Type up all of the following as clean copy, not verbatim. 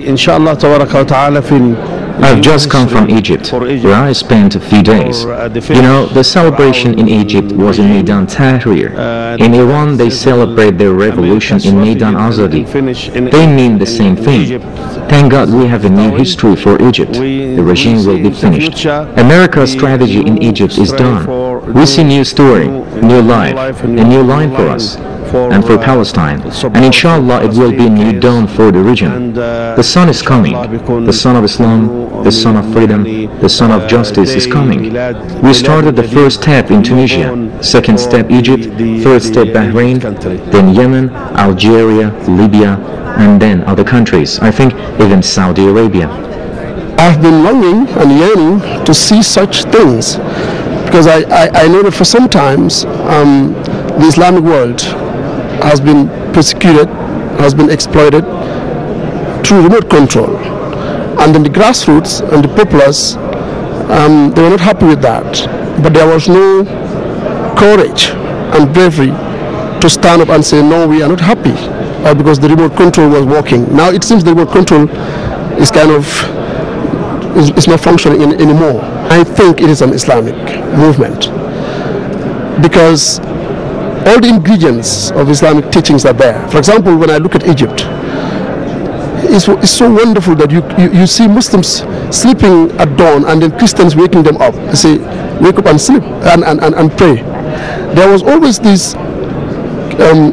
Inshallah tabaraka wa ta'ala I've just come from Egypt, where I spent a few days. You know, the celebration in Egypt was in Meydan Tahrir. In Iran, they celebrate their revolution in Meydan Azadi. They mean the same thing. Thank God we have a new history for Egypt. The regime will be finished. America's strategy in Egypt is done. We see new story, new life, a new line for us and for Palestine, and inshallah it will be a new dawn for the region. The sun is coming, the sun of Islam, the sun of freedom, the sun of justice is coming. We started the first step in Tunisia, second step Egypt, third step Bahrain, then Yemen, Algeria, Libya, and then other countries, I think even Saudi Arabia. I've been longing and yearning to see such things, because I know that for some times the Islamic world has been persecuted, has been exploited through remote control. And then the grassroots and the populace, they were not happy with that. But there was no courage and bravery to stand up and say, no, we are not happy, because the remote control was working. Now it seems the remote control is kind of, is not functioning anymore. I think it is an Islamic movement, because all the ingredients of Islamic teachings are there. For example, when I look at Egypt, it's so wonderful that you see Muslims sleeping at dawn and then Christians waking them up. They say, wake up and sleep and pray. There was always this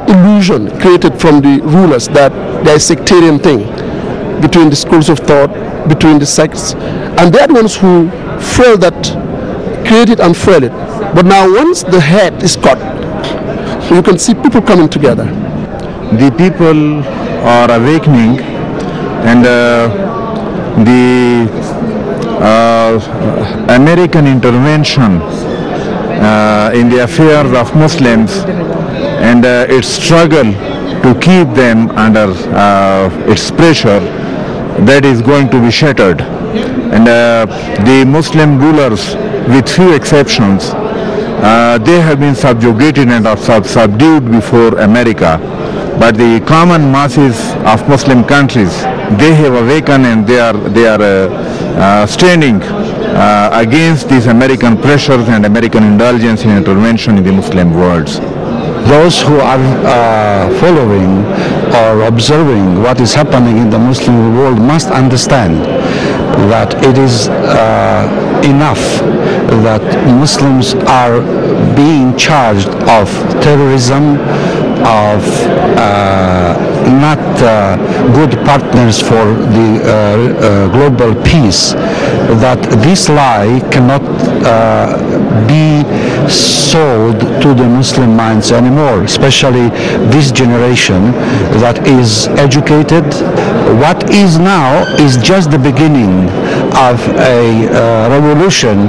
illusion created from the rulers that there is a sectarian thing between the schools of thought, between the sects, and they are the ones who frail that, create it and frail it. But now once the head is cut, you can see people coming together. The people are awakening, and the American intervention in the affairs of Muslims and its struggle to keep them under its pressure, that is going to be shattered. And the Muslim rulers, with few exceptions, they have been subjugated and are subdued before America. But the common masses of Muslim countries, they have awakened and they are standing against these American pressures and American indulgence in intervention in the Muslim world. Those who are following or observing what is happening in the Muslim world must understand that it is enough that Muslims are being charged of terrorism, of not good partners for the global peace, that this lie cannot be sold to the Muslim minds anymore, especially this generation that is educated. What is now is just the beginning of a revolution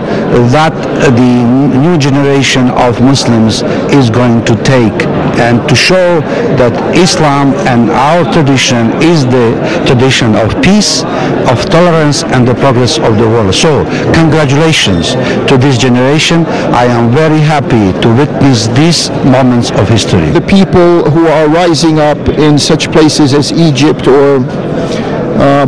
that the new generation of Muslims is going to take, and to show that Islam and our tradition is the tradition of peace, of tolerance, and the progress of the world. So, congratulations to this generation. I am very happy to witness these moments of history. The people who are rising up in such places as Egypt or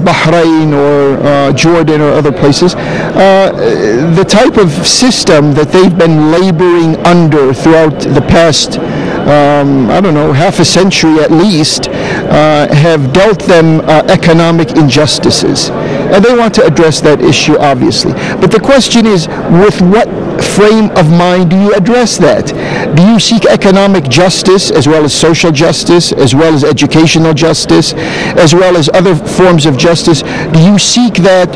Bahrain or Jordan or other places, the type of system that they've been laboring under throughout the past, I don't know, half a century at least, have dealt them economic injustices. And they want to address that issue, obviously. But the question is, with what frame of mind do you address that? Do you seek economic justice as well as social justice, as well as educational justice, as well as other forms of justice? Do you seek that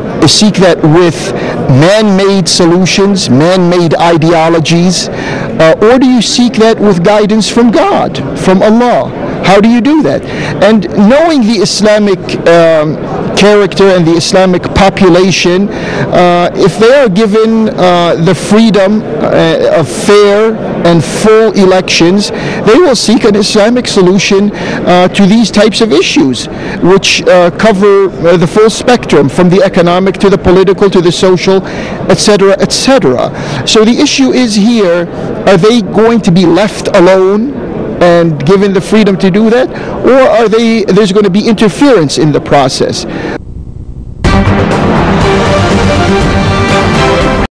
with man-made solutions, man-made ideologies, or do you seek that with guidance from God, from Allah? How do you do that? And knowing the Islamic character and the Islamic population, if they are given the freedom of fair and full elections, they will seek an Islamic solution to these types of issues, which cover the full spectrum, from the economic to the political to the social, etc., etc. So the issue is here, are they going to be left alone and given the freedom to do that, or are there's going to be interference in the process?